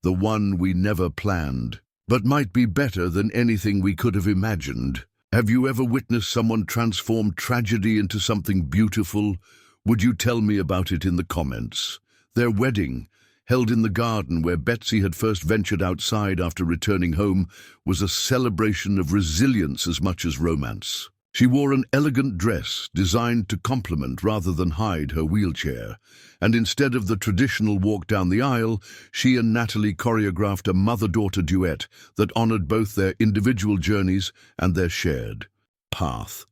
"The one we never planned, but might be better than anything we could have imagined." Have you ever witnessed someone transform tragedy into something beautiful? Would you tell me about it in the comments? Their wedding, held in the garden where Betsy had first ventured outside after returning home, was a celebration of resilience as much as romance. She wore an elegant dress designed to complement rather than hide her wheelchair, and instead of the traditional walk down the aisle, she and Natalie choreographed a mother-daughter duet that honored both their individual journeys and their shared path.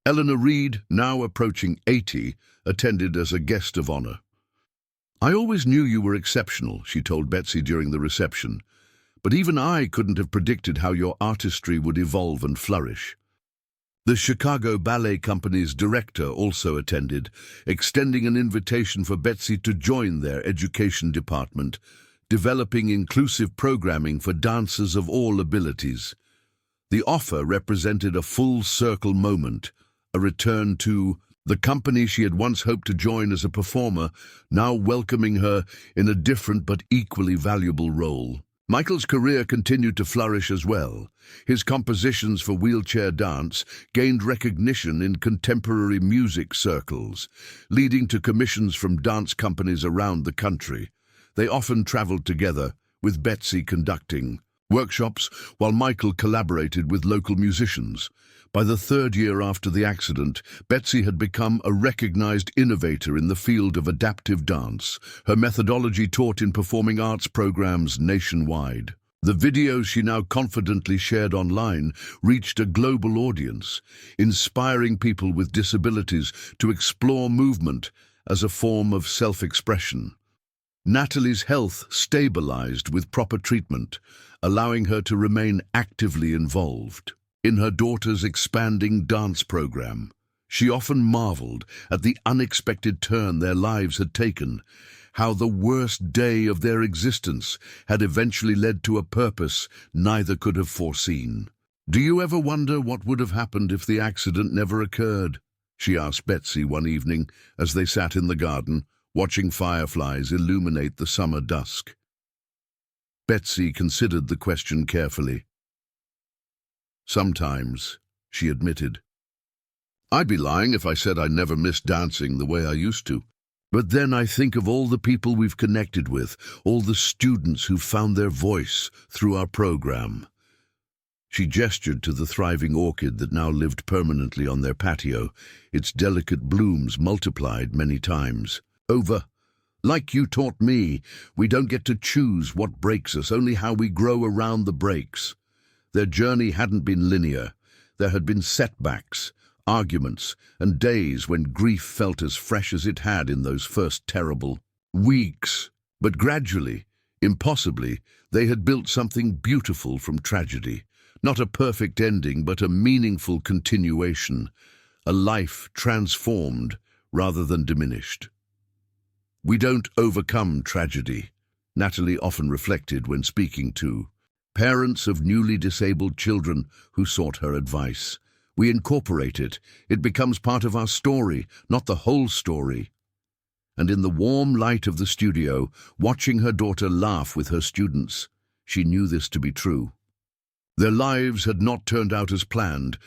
Eleanor Reed, now approaching 80, attended as a guest of honor. "I always knew you were exceptional," she told Betsy during the reception, "but even I couldn't have predicted how your artistry would evolve and flourish." The Chicago Ballet Company's director also attended, extending an invitation for Betsy to join their education department, developing inclusive programming for dancers of all abilities. The offer represented a full-circle moment, a return to the company she had once hoped to join as a performer, now welcoming her in a different but equally valuable role. Michael's career continued to flourish as well. His compositions for wheelchair dance gained recognition in contemporary music circles, leading to commissions from dance companies around the country. They often traveled together, with Betsy conducting workshops while Michael collaborated with local musicians. By the third year after the accident, Betsy had become a recognized innovator in the field of adaptive dance, her methodology taught in performing arts programs nationwide. The videos she now confidently shared online reached a global audience, inspiring people with disabilities to explore movement as a form of self-expression. Natalie's health stabilized with proper treatment, allowing her to remain actively involved in her daughter's expanding dance program. She often marveled at the unexpected turn their lives had taken, how the worst day of their existence had eventually led to a purpose neither could have foreseen. "Do you ever wonder what would have happened if the accident never occurred?" she asked Betsy one evening as they sat in the garden, watching fireflies illuminate the summer dusk. Betsy considered the question carefully. "Sometimes," she admitted. "I'd be lying if I said I never missed dancing the way I used to. But then I think of all the people we've connected with, all the students who found their voice through our program." She gestured to the thriving orchid that now lived permanently on their patio, its delicate blooms multiplied many times. "Over. Like you taught me, we don't get to choose what breaks us, only how we grow around the breaks." Their journey hadn't been linear. There had been setbacks, arguments, and days when grief felt as fresh as it had in those first terrible weeks. But gradually, impossibly, they had built something beautiful from tragedy. Not a perfect ending, but a meaningful continuation. A life transformed rather than diminished. "We don't overcome tragedy," Natalie often reflected when speaking to parents of newly disabled children who sought her advice. "We incorporate it. It becomes part of our story, not the whole story." And in the warm light of the studio, watching her daughter laugh with her students, she knew this to be true. Their lives had not turned out as planned,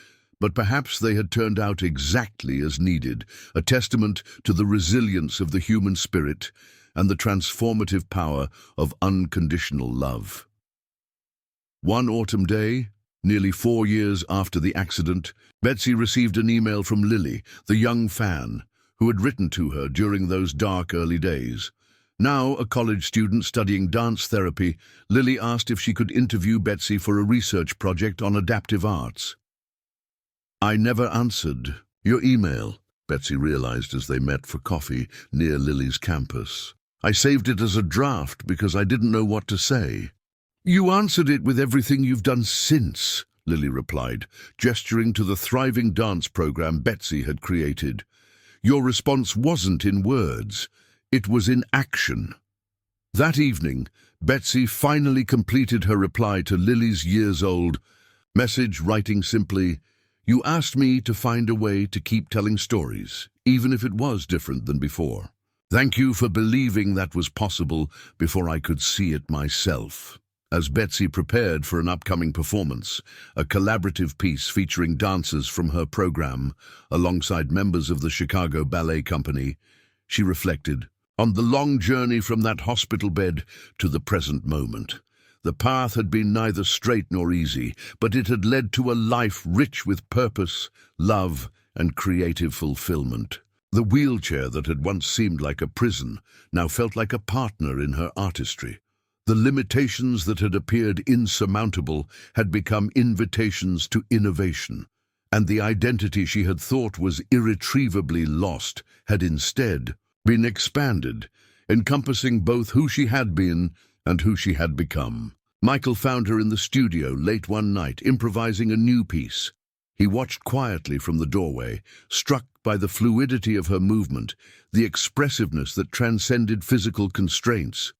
but perhaps they had turned out exactly as needed, a testament to the resilience of the human spirit and the transformative power of unconditional love. One autumn day, nearly 4 years after the accident, Betsy received an email from Lily, the young fan, who had written to her during those dark early days. Now a college student studying dance therapy, Lily asked if she could interview Betsy for a research project on adaptive arts. "I never answered your email," Betsy realized as they met for coffee near Lily's campus. "I saved it as a draft because I didn't know what to say." "You answered it with everything you've done since," Lily replied, gesturing to the thriving dance program Betsy had created. "Your response wasn't in words. It was in action." That evening, Betsy finally completed her reply to Lily's years-old message, writing simply, "You asked me to find a way to keep telling stories, even if it was different than before. Thank you for believing that was possible before I could see it myself." As Betsy prepared for an upcoming performance, a collaborative piece featuring dancers from her program, alongside members of the Chicago Ballet Company, she reflected on the long journey from that hospital bed to the present moment. The path had been neither straight nor easy, but it had led to a life rich with purpose, love, and creative fulfillment. The wheelchair that had once seemed like a prison now felt like a partner in her artistry. The limitations that had appeared insurmountable had become invitations to innovation, and the identity she had thought was irretrievably lost had instead been expanded, encompassing both who she had been and who she had become. Michael found her in the studio late one night, improvising a new piece. He watched quietly from the doorway, struck by the fluidity of her movement, the expressiveness that transcended physical constraints.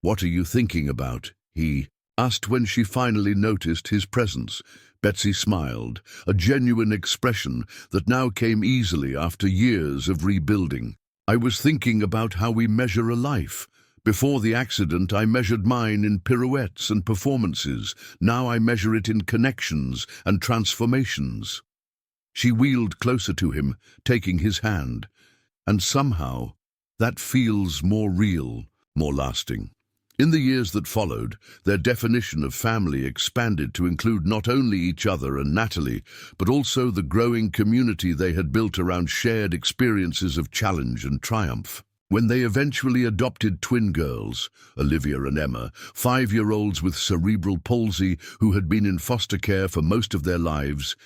"What are you thinking about?" he asked when she finally noticed his presence. Betsy smiled, a genuine expression that now came easily after years of rebuilding. "I was thinking about how we measure a life. Before the accident, I measured mine in pirouettes and performances. Now I measure it in connections and transformations." She wheeled closer to him, taking his hand. "And somehow, that feels more real, more lasting." In the years that followed, their definition of family expanded to include not only each other and Natalie, but also the growing community they had built around shared experiences of challenge and triumph. When they eventually adopted twin girls, Olivia and Emma, 5-year-olds with cerebral palsy who had been in foster care for most of their lives,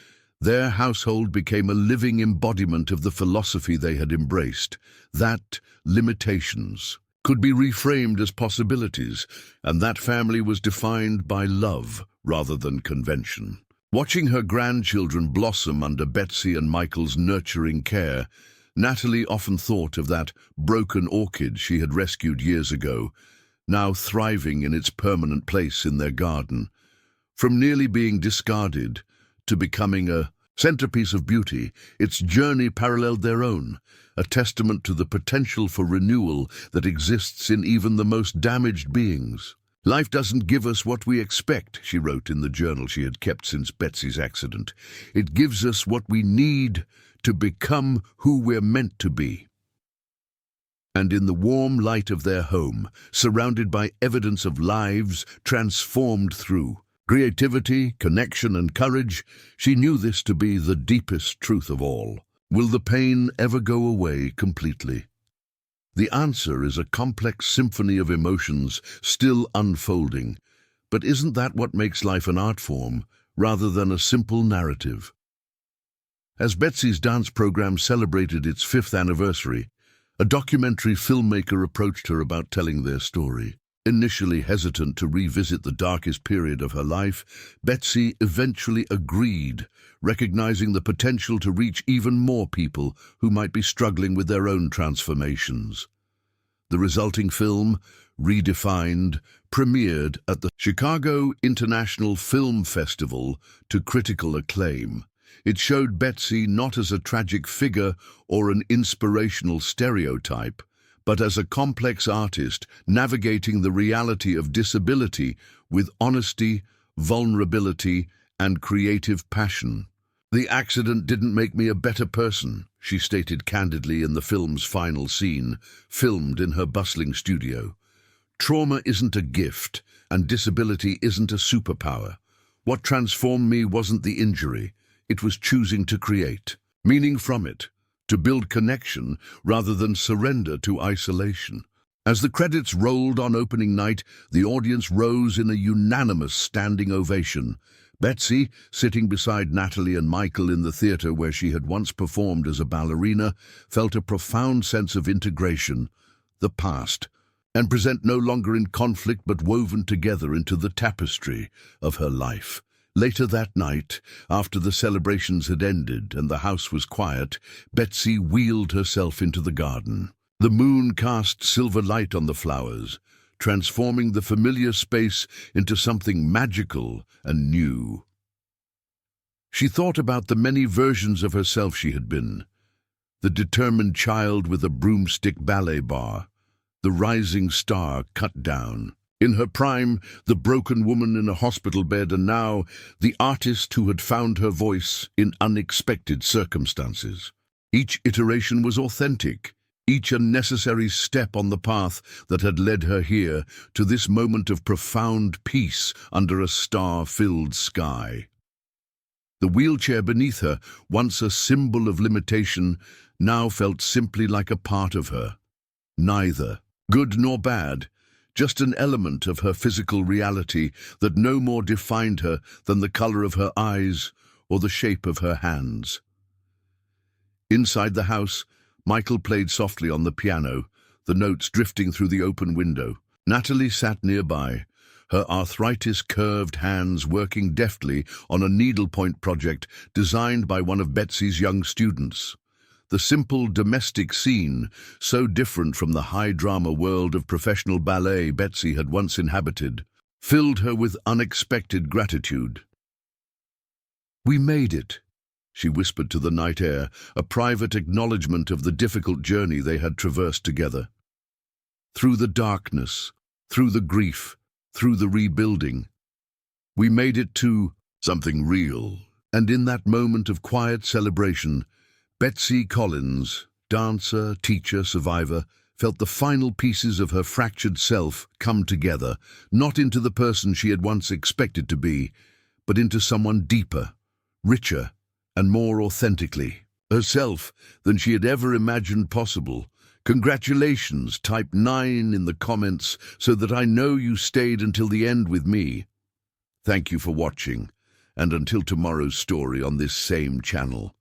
their household became a living embodiment of the philosophy they had embraced, that limitations could be reframed as possibilities, and that family was defined by love rather than convention. Watching her grandchildren blossom under Betsy and Michael's nurturing care, Natalie often thought of that broken orchid she had rescued years ago, now thriving in its permanent place in their garden. From nearly being discarded to becoming a centerpiece of beauty, its journey paralleled their own, a testament to the potential for renewal that exists in even the most damaged beings. "Life doesn't give us what we expect," she wrote in the journal she had kept since Betsy's accident. "It gives us what we need to become who we're meant to be." And in the warm light of their home, surrounded by evidence of lives transformed through creativity, connection, and courage, she knew this to be the deepest truth of all. Will the pain ever go away completely? The answer is a complex symphony of emotions still unfolding. But isn't that what makes life an art form, rather than a simple narrative? As Betsy's dance program celebrated its 5th anniversary, a documentary filmmaker approached her about telling their story. Initially hesitant to revisit the darkest period of her life, Betsy eventually agreed, recognizing the potential to reach even more people who might be struggling with their own transformations. The resulting film, Redefined, premiered at the Chicago International Film Festival to critical acclaim. It showed Betsy not as a tragic figure or an inspirational stereotype, but as a complex artist navigating the reality of disability with honesty, vulnerability, and creative passion. "The accident didn't make me a better person," she stated candidly in the film's final scene, filmed in her bustling studio. "Trauma isn't a gift, and disability isn't a superpower. What transformed me wasn't the injury, it was choosing to create meaning from it, to build connection rather than surrender to isolation." As the credits rolled on opening night, the audience rose in a unanimous standing ovation. Betsy, sitting beside Natalie and Michael in the theater where she had once performed as a ballerina, felt a profound sense of integration, the past and present no longer in conflict but woven together into the tapestry of her life. Later that night, after the celebrations had ended and the house was quiet, Betsy wheeled herself into the garden. The moon cast silver light on the flowers, transforming the familiar space into something magical and new. She thought about the many versions of herself she had been: the determined child with a broomstick ballet bar, the rising star cut down. In her prime, the broken woman in a hospital bed, and now, the artist who had found her voice in unexpected circumstances. Each iteration was authentic, each a necessary step on the path that had led her here, to this moment of profound peace under a star-filled sky. The wheelchair beneath her, once a symbol of limitation, now felt simply like a part of her. Neither good nor bad, just an element of her physical reality that no more defined her than the color of her eyes or the shape of her hands. Inside the house, Michael played softly on the piano, the notes drifting through the open window. Natalie sat nearby, her arthritis-curved hands working deftly on a needlepoint project designed by one of Betsy's young students. The simple domestic scene, so different from the high-drama world of professional ballet Betsy had once inhabited, filled her with unexpected gratitude. "We made it," she whispered to the night air, a private acknowledgement of the difficult journey they had traversed together. Through the darkness, through the grief, through the rebuilding, we made it to something real. And in that moment of quiet celebration, Betsy Collins, dancer, teacher, survivor, felt the final pieces of her fractured self come together, not into the person she had once expected to be, but into someone deeper, richer, and more authentically herself than she had ever imagined possible. Congratulations, type 9 in the comments so that I know you stayed until the end with me. Thank you for watching, and until tomorrow's story on this same channel.